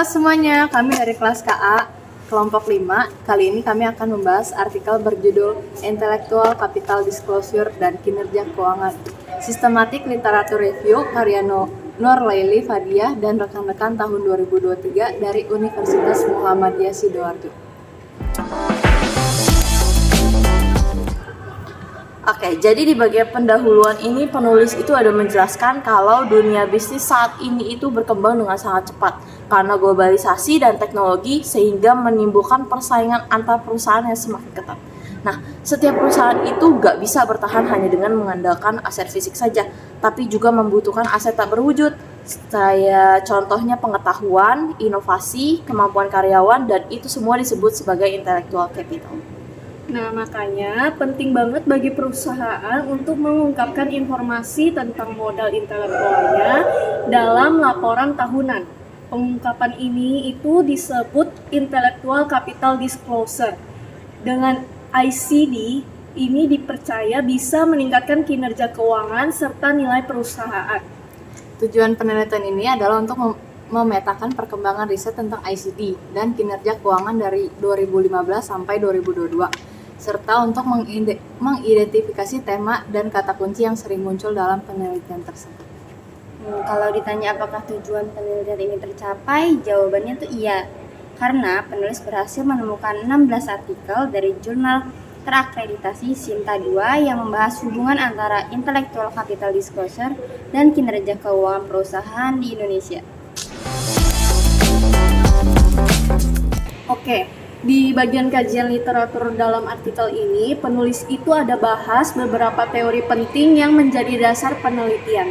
Halo semuanya, kami dari kelas KA kelompok 5. Kali ini kami akan membahas artikel berjudul Intellectual Capital Disclosure dan Kinerja Keuangan. Sistematik Literatur Review karya Nurlaili Fadiah dan rekan-rekan tahun 2023 dari Universitas Muhammadiyah Sidoarjo. Oke, jadi di bagian pendahuluan ini penulis itu ada menjelaskan kalau dunia bisnis saat ini itu berkembang dengan sangat cepat karena globalisasi dan teknologi sehingga menimbulkan persaingan antar perusahaan yang semakin ketat. Nah, setiap perusahaan itu nggak bisa bertahan hanya dengan mengandalkan aset fisik saja, tapi juga membutuhkan aset tak berwujud. Kayak contohnya pengetahuan, inovasi, kemampuan karyawan, dan itu semua disebut sebagai intellectual capital. Nah, makanya penting banget bagi perusahaan untuk mengungkapkan informasi tentang modal intelektualnya dalam laporan tahunan. Pengungkapan ini itu disebut Intellectual Capital Disclosure. Dengan ICD, ini dipercaya bisa meningkatkan kinerja keuangan serta nilai perusahaan. Tujuan penelitian ini adalah untuk memetakan perkembangan riset tentang ICD dan kinerja keuangan dari 2015 sampai 2022. Serta untuk mengidentifikasi tema dan kata kunci yang sering muncul dalam penelitian tersebut. Kalau ditanya apakah tujuan penelitian ini tercapai, jawabannya tuh iya. Karena penulis berhasil menemukan 16 artikel dari jurnal terakreditasi Sinta 2 yang membahas hubungan antara intellectual capital disclosure dan kinerja keuangan perusahaan di Indonesia. Oke. Di bagian kajian literatur dalam artikel ini, penulis itu ada bahas beberapa teori penting yang menjadi dasar penelitian.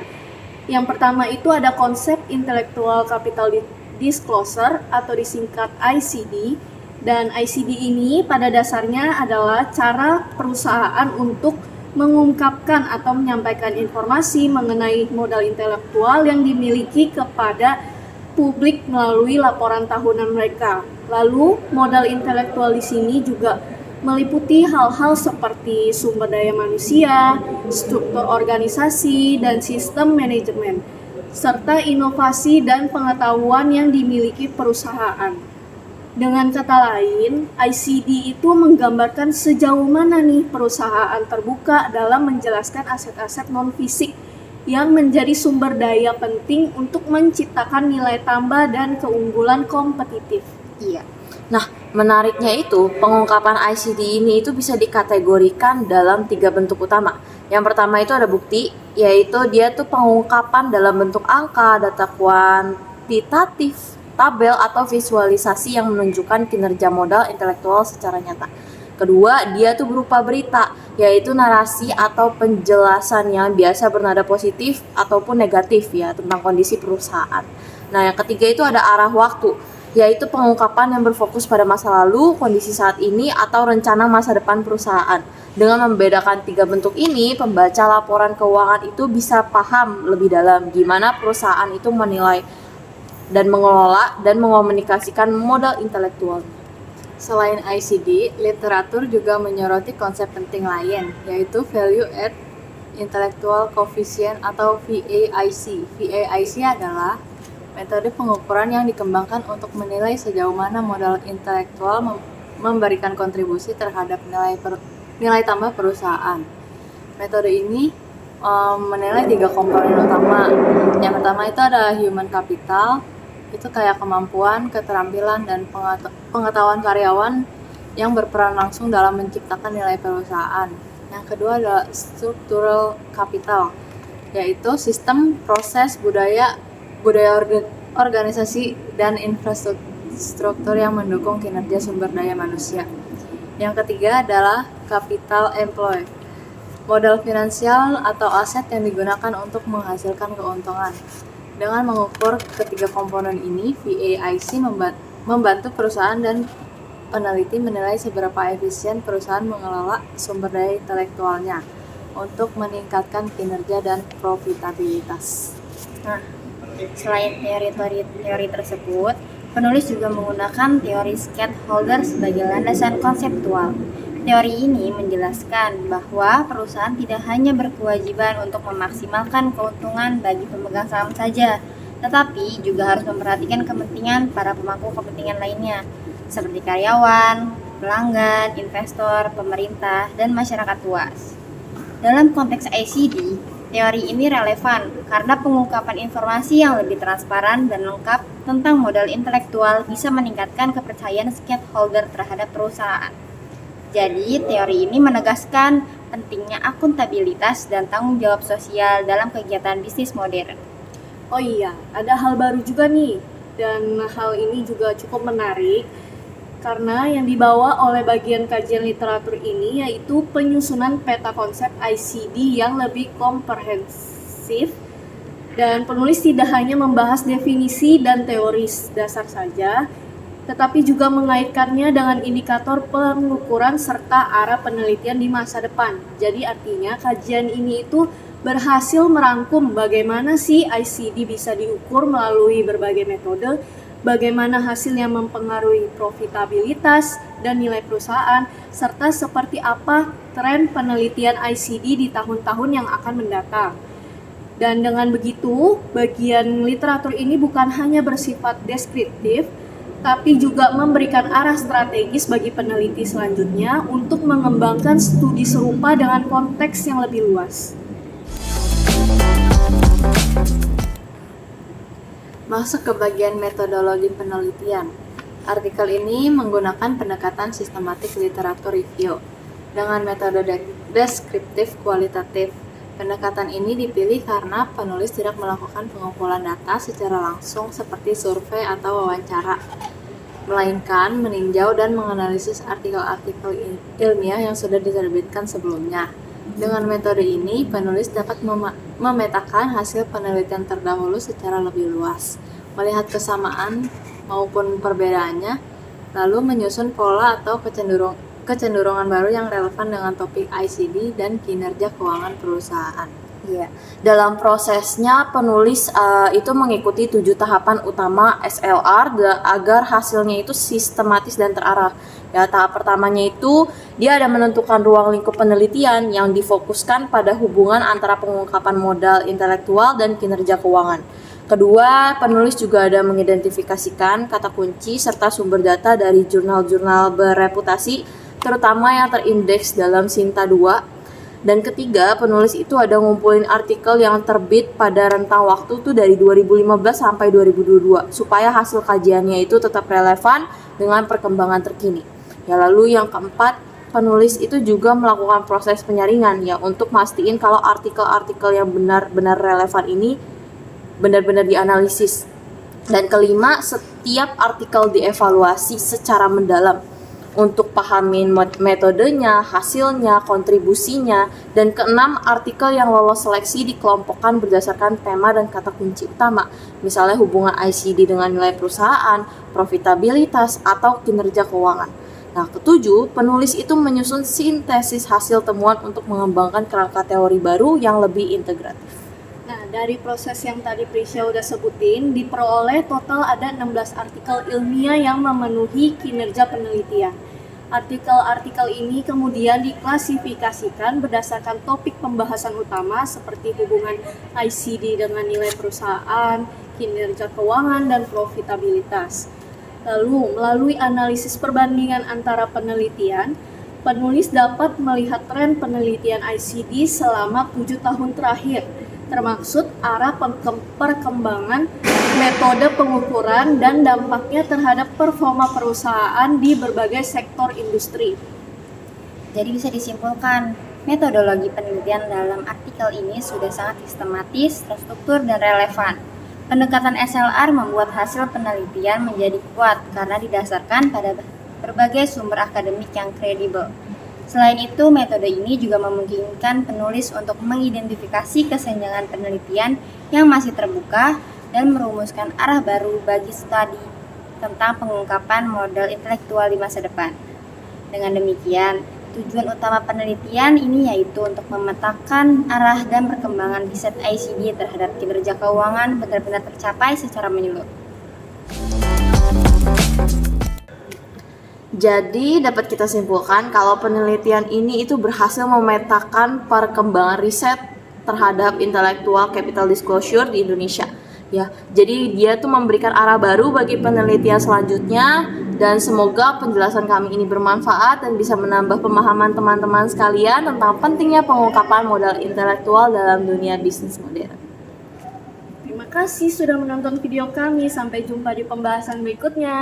Yang pertama itu ada konsep Intellectual Capital Disclosure atau disingkat ICD. Dan ICD ini pada dasarnya adalah cara perusahaan untuk mengungkapkan atau menyampaikan informasi mengenai modal intelektual yang dimiliki kepada publik melalui laporan tahunan mereka. Lalu, modal intelektual di sini juga meliputi hal-hal seperti sumber daya manusia, struktur organisasi, dan sistem manajemen, serta inovasi dan pengetahuan yang dimiliki perusahaan. Dengan kata lain, ICD itu menggambarkan sejauh mana nih perusahaan terbuka dalam menjelaskan aset-aset non-fisik yang menjadi sumber daya penting untuk menciptakan nilai tambah dan keunggulan kompetitif. Iya. Nah, menariknya itu pengungkapan ICD ini itu bisa dikategorikan dalam 3 bentuk utama. Yang pertama itu ada bukti, yaitu dia tuh pengungkapan dalam bentuk angka, data kuantitatif, tabel atau visualisasi yang menunjukkan kinerja modal intelektual secara nyata. Kedua, dia tuh berupa berita, yaitu narasi atau penjelasan yang biasa bernada positif ataupun negatif ya tentang kondisi perusahaan. Nah, yang ketiga itu ada arah waktu, yaitu pengungkapan yang berfokus pada masa lalu, kondisi saat ini, atau rencana masa depan perusahaan. Dengan membedakan 3 bentuk ini, pembaca laporan keuangan itu bisa paham lebih dalam gimana perusahaan itu menilai dan mengelola dan mengomunikasikan modal intelektual. Selain ICD, literatur juga menyoroti konsep penting lain, yaitu Value Add Intellectual Coefficient atau VAIC. VAIC adalah metode pengukuran yang dikembangkan untuk menilai sejauh mana modal intelektual memberikan kontribusi terhadap nilai tambah perusahaan. Metode ini menilai 3 komponen utama. Yang pertama itu ada human capital, itu kayak kemampuan, keterampilan, dan pengetahuan karyawan yang berperan langsung dalam menciptakan nilai perusahaan. Yang kedua adalah structural capital, yaitu sistem, proses, budaya organisasi, dan infrastruktur yang mendukung kinerja sumber daya manusia. Yang ketiga adalah capital employ, modal finansial atau aset yang digunakan untuk menghasilkan keuntungan. Dengan mengukur ketiga komponen ini, VAIC membantu perusahaan dan peneliti menilai seberapa efisien perusahaan mengelola sumber daya intelektualnya untuk meningkatkan kinerja dan profitabilitas. Nah, selain teori tersebut, penulis juga menggunakan teori stakeholder sebagai landasan konseptual. Teori ini menjelaskan bahwa perusahaan tidak hanya berkewajiban untuk memaksimalkan keuntungan bagi pemegang saham saja, tetapi juga harus memperhatikan kepentingan para pemangku kepentingan lainnya, seperti karyawan, pelanggan, investor, pemerintah, dan masyarakat luas. Dalam konteks ICD, teori ini relevan karena pengungkapan informasi yang lebih transparan dan lengkap tentang modal intelektual bisa meningkatkan kepercayaan stakeholder terhadap perusahaan. Jadi, teori ini menegaskan pentingnya akuntabilitas dan tanggung jawab sosial dalam kegiatan bisnis modern. Oh iya, ada hal baru juga nih, dan hal ini juga cukup menarik karena yang dibawa oleh bagian kajian literatur ini yaitu penyusunan peta konsep ICD yang lebih komprehensif, dan penulis tidak hanya membahas definisi dan teori dasar saja, tetapi juga mengaitkannya dengan indikator pengukuran serta arah penelitian di masa depan. Jadi artinya kajian ini itu berhasil merangkum bagaimana sih ICD bisa diukur melalui berbagai metode, bagaimana hasilnya mempengaruhi profitabilitas dan nilai perusahaan, serta seperti apa tren penelitian ICD di tahun-tahun yang akan mendatang. Dan dengan begitu, bagian literatur ini bukan hanya bersifat deskriptif, tapi juga memberikan arah strategis bagi peneliti selanjutnya untuk mengembangkan studi serupa dengan konteks yang lebih luas. Masuk ke bagian metodologi penelitian. Artikel ini menggunakan pendekatan sistematik literatur review dengan metode deskriptif kualitatif. Pendekatan ini dipilih karena penulis tidak melakukan pengumpulan data secara langsung seperti survei atau wawancara, melainkan meninjau dan menganalisis artikel-artikel ilmiah yang sudah diterbitkan sebelumnya. Dengan metode ini, penulis dapat memetakan hasil penelitian terdahulu secara lebih luas, melihat kesamaan maupun perbedaannya, lalu menyusun pola atau kecenderungan baru yang relevan dengan topik ICD dan kinerja keuangan perusahaan. Iya. Dalam prosesnya, penulis itu mengikuti 7 tahapan utama SLR agar hasilnya itu sistematis dan terarah. Ya, tahap pertamanya itu dia ada menentukan ruang lingkup penelitian yang difokuskan pada hubungan antara pengungkapan modal intelektual dan kinerja keuangan. Kedua, penulis juga ada mengidentifikasikan kata kunci serta sumber data dari jurnal-jurnal bereputasi, terutama yang terindeks dalam Sinta 2. Dan ketiga, penulis itu ada ngumpulin artikel yang terbit pada rentang waktu tuh dari 2015 sampai 2022 supaya hasil kajiannya itu tetap relevan dengan perkembangan terkini. Ya, lalu yang keempat, penulis itu juga melakukan proses penyaringan ya untuk mastiin kalau artikel-artikel yang benar-benar relevan ini benar-benar dianalisis. Dan kelima, setiap artikel dievaluasi secara mendalam untuk pahamin metodenya, hasilnya, kontribusinya. Dan keenam, artikel yang lolos seleksi dikelompokkan berdasarkan tema dan kata kunci utama, misalnya hubungan ICD dengan nilai perusahaan, profitabilitas, atau kinerja keuangan. Nah, ketujuh, penulis itu menyusun sintesis hasil temuan untuk mengembangkan kerangka teori baru yang lebih integratif. Nah, dari proses yang tadi Prisya udah sebutin, diperoleh total ada 16 artikel ilmiah yang memenuhi kinerja penelitian. Artikel-artikel ini kemudian diklasifikasikan berdasarkan topik pembahasan utama seperti hubungan ICD dengan nilai perusahaan, kinerja keuangan, dan profitabilitas. Lalu, melalui analisis perbandingan antara penelitian, penulis dapat melihat tren penelitian ICD selama 7 tahun terakhir, termaksud arah perkembangan metode pengukuran dan dampaknya terhadap performa perusahaan di berbagai sektor industri. Jadi bisa disimpulkan, metodologi penelitian dalam artikel ini sudah sangat sistematis, terstruktur, dan relevan. Pendekatan SLR membuat hasil penelitian menjadi kuat karena didasarkan pada berbagai sumber akademik yang kredibel. Selain itu, metode ini juga memungkinkan penulis untuk mengidentifikasi kesenjangan penelitian yang masih terbuka dan merumuskan arah baru bagi studi tentang pengungkapan modal intelektual di masa depan. Dengan demikian, tujuan utama penelitian ini yaitu untuk memetakan arah dan perkembangan riset ICD terhadap kinerja keuangan benar-benar tercapai secara menyeluruh. Jadi dapat kita simpulkan kalau penelitian ini itu berhasil memetakan perkembangan riset terhadap intellectual capital disclosure di Indonesia Ya, jadi dia tuh memberikan arah baru bagi penelitian selanjutnya, dan semoga penjelasan kami ini bermanfaat dan bisa menambah pemahaman teman-teman sekalian tentang pentingnya pengungkapan modal intelektual dalam dunia bisnis modern. Terima kasih sudah menonton video kami. Sampai jumpa di pembahasan berikutnya.